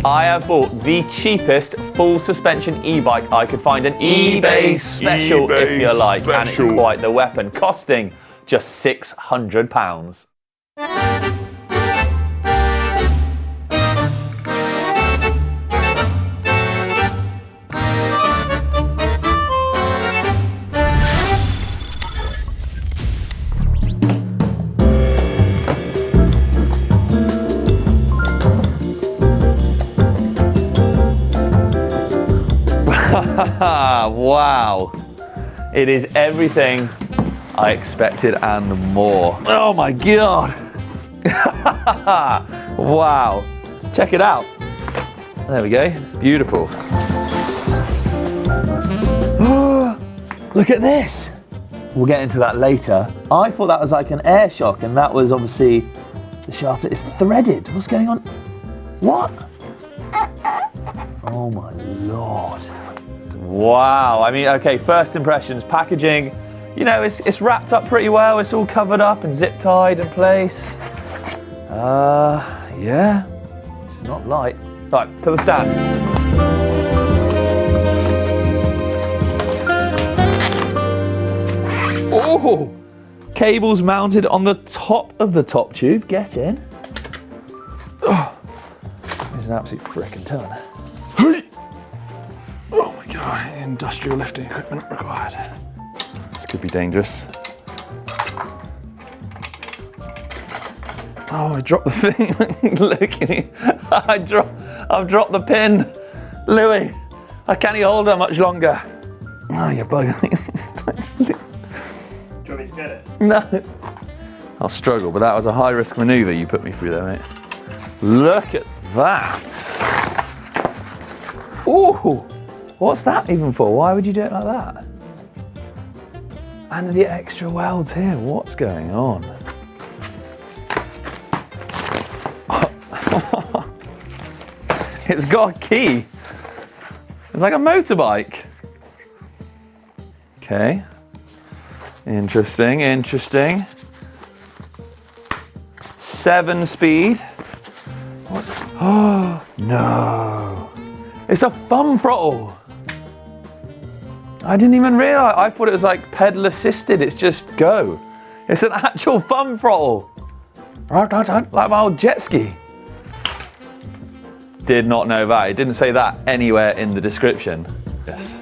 I have bought the cheapest full suspension e-bike I could find, an eBay special if you like, and it's quite the weapon, costing just £600. Wow, it is everything I expected and more. Oh my God. Wow, check it out. There we go, beautiful. Look at this. We'll get into that later. I thought that was like an air shock, and that was obviously the shaft that is threaded. What's going on? What? Oh my Lord. Wow, I mean, okay, first impressions, packaging, you know, it's wrapped up pretty well. It's all covered up and zip tied in place. Yeah, it's not light. Right, to the stand. Oh, cables mounted on the top of the top tube. Get in. Oh, there's an absolute frickin' ton. Oh my God, industrial lifting equipment required. This could be dangerous. Oh, I dropped the thing. Look at me. I've dropped the pin. Louis, I can't hold her much longer. Oh, you're bugging me. Do you want me to get it? No. I'll struggle, but that was a high-risk manoeuvre you put me through there, mate. Look at that. Ooh. What's that even for? Why would you do it like that? And the extra welds here, what's going on? It's got a key. It's like a motorbike. Okay. Interesting, interesting. 7-speed. What's it? Oh, no. It's a thumb throttle. I didn't even realise. I thought it was like pedal assisted. It's just go. It's an actual thumb throttle. Like my old jet ski. Did not know that. It didn't say that anywhere in the description. Yes.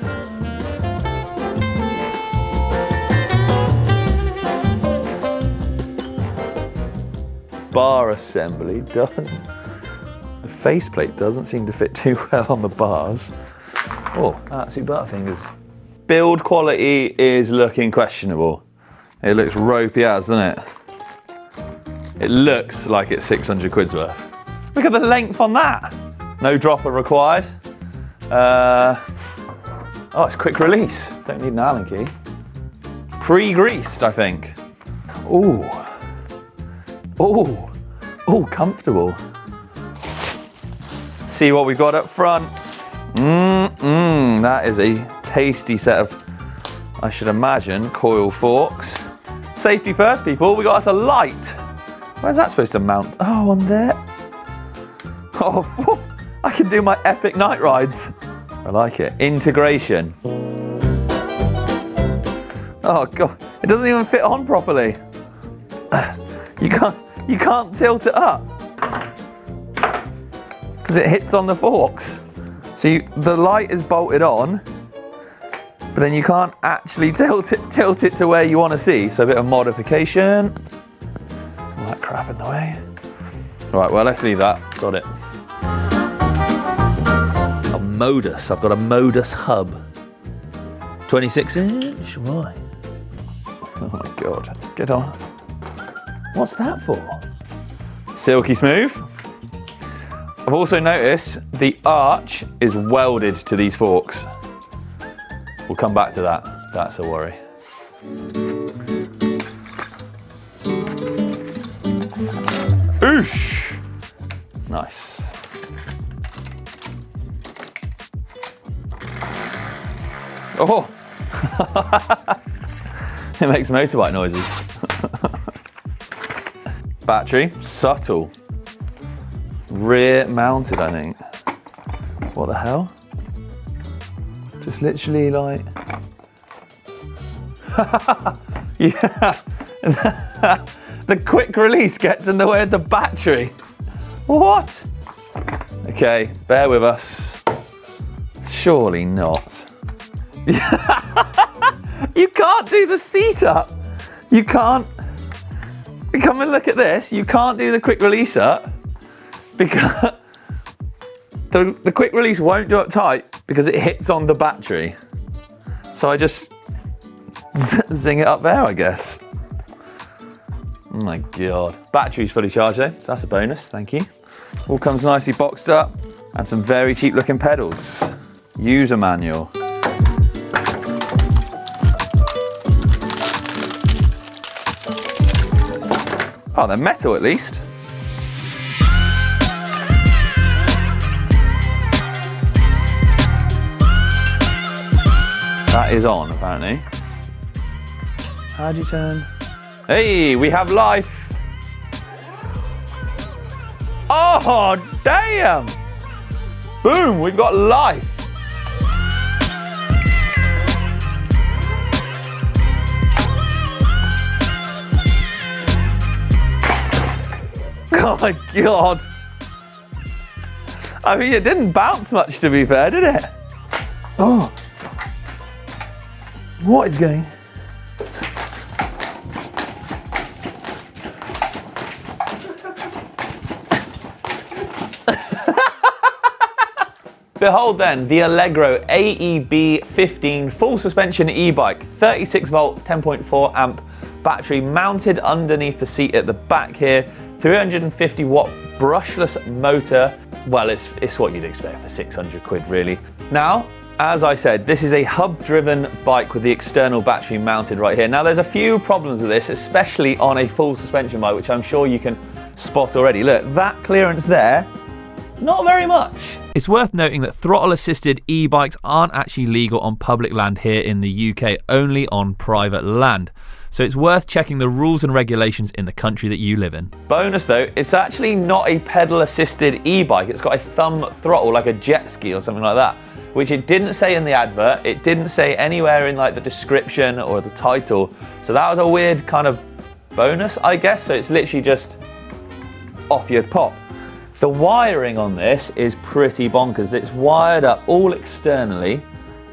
Bar assembly doesn't. The faceplate doesn't seem to fit too well on the bars. Oh, absolute butterfingers. Build quality is looking questionable. It looks ropey as, doesn't it? It looks like it's 600 quid's worth. Look at the length on that. No dropper required. Oh, it's quick release. Don't need an Allen key. Pre-greased, I think. Ooh. Ooh. Ooh, comfortable. See what we've got up front. That is a tasty set of, I should imagine, coil forks. Safety first, people. We got us a light. Where's that supposed to mount? Oh, on there. Oh, I can do my epic night rides. I like it. Integration. Oh God, it doesn't even fit on properly. You can't tilt it up because it hits on the forks. So the light is bolted on, but then you can't actually tilt it to where you want to see. So a bit of modification. All that crap in the way. All right, well, let's leave that. Sod it. A Modus. I've got a Modus hub. 26-inch. Right. Oh my God. Get on. What's that for? Silky smooth. I've also noticed the arch is welded to these forks. We'll come back to that. That's a worry. Oosh! Nice. Oh! It makes motorbike noises. Battery, subtle. Rear mounted, I think. What the hell? Just literally like... yeah. The quick release gets in the way of the battery. What? Okay, bear with us. Surely not. You can't do the seat up. You can't. Come and look at this. You can't do the quick release up because the quick release won't do it tight because it hits on the battery. So I just zing it up there, I guess. Oh my God. Battery's fully charged though, so that's a bonus, thank you. All comes nicely boxed up and some very cheap looking pedals. User manual. Oh, they're metal at least. That is on, apparently. How do you turn? Hey, we have life. Oh, damn. Boom, we've got life. Oh my God. I mean, it didn't bounce much, to be fair, did it? Oh. What is going? Behold then, the Allegro AEB 15 full suspension e-bike, 36 volt, 10.4 amp battery mounted underneath the seat at the back here, 350 watt brushless motor. Well, it's what you'd expect for 600 quid really. Now, as I said, this is a hub-driven bike with the external battery mounted right here. Now, there's a few problems with this, especially on a full suspension bike, which I'm sure you can spot already. Look, that clearance there, not very much. It's worth noting that throttle-assisted e-bikes aren't actually legal on public land here in the UK, only on private land. So it's worth checking the rules and regulations in the country that you live in. Bonus though, it's actually not a pedal-assisted e-bike. It's got a thumb throttle like a jet ski or something like that, which it didn't say in the advert. It didn't say anywhere in like the description or the title. So that was a weird kind of bonus, I guess. So it's literally just off your pop. The wiring on this is pretty bonkers. It's wired up all externally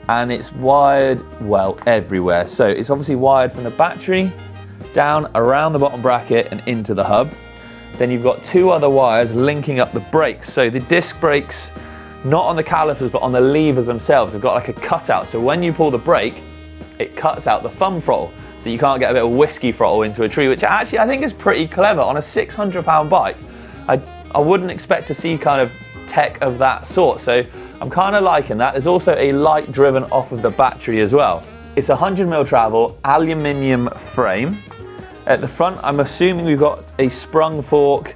and it's wired, well, everywhere. So it's obviously wired from the battery down around the bottom bracket and into the hub. Then you've got two other wires linking up the brakes. So the disc brakes, not on the calipers, but on the levers themselves, have got like a cutout. So when you pull the brake, it cuts out the thumb throttle. So you can't get a bit of whiskey throttle into a tree, which actually I think is pretty clever. On a £600 bike, I wouldn't expect to see kind of tech of that sort. So I'm kind of liking that. There's also a light driven off of the battery as well. It's 100mm travel, aluminium frame. At the front, I'm assuming we've got a sprung fork.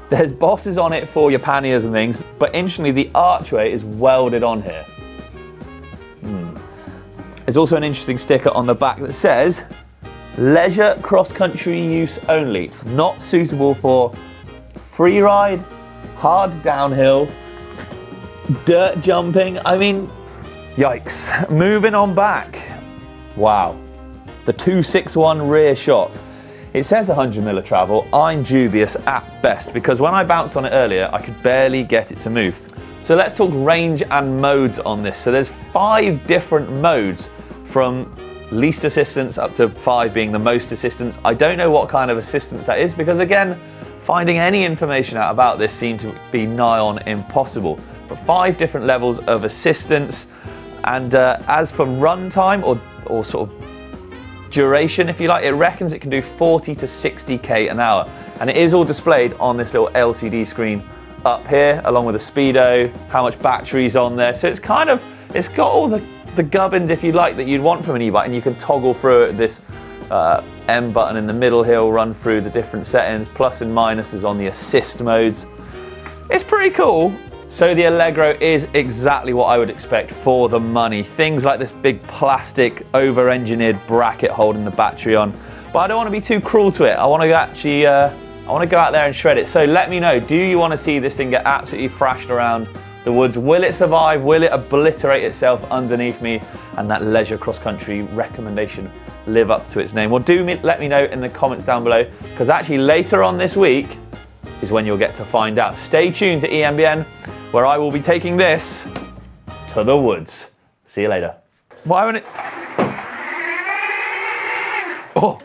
There's bosses on it for your panniers and things, but interestingly, the archway is welded on here. There's also an interesting sticker on the back that says, leisure cross-country use only, not suitable for free ride, hard downhill, dirt jumping. I mean, yikes. Moving on back. Wow. The 261 rear shock. It says 100mm of travel. I'm dubious at best because when I bounced on it earlier, I could barely get it to move. So let's talk range and modes on this. So there's 5 different modes from least assistance up to 5 being the most assistance. I don't know what kind of assistance that is because again, finding any information out about this seemed to be nigh on impossible. But 5 different levels of assistance. And as for run time or sort of duration, if you like, it reckons it can do 40 to 60k an hour. And it is all displayed on this little LCD screen up here, along with the speedo, how much battery's on there. So it's kind of, it's got all the gubbins, if you like, that you'd want from an e-bike, and you can toggle through it. This M button in the middle here will run through the different settings, plus and minuses on the assist modes. It's pretty cool. So the Allegro is exactly what I would expect for the money. Things like this big plastic over-engineered bracket holding the battery on. But I don't want to be too cruel to it. I want to actually, I want to go out there and shred it. So let me know, do you want to see this thing get absolutely thrashed around the woods. Will it survive? Will it obliterate itself underneath me? And that leisure cross-country recommendation live up to its name? Well, let me know in the comments down below, because actually later on this week is when you'll get to find out. Stay tuned to EMBN, where I will be taking this to the woods. See you later. Why won't it? Oh.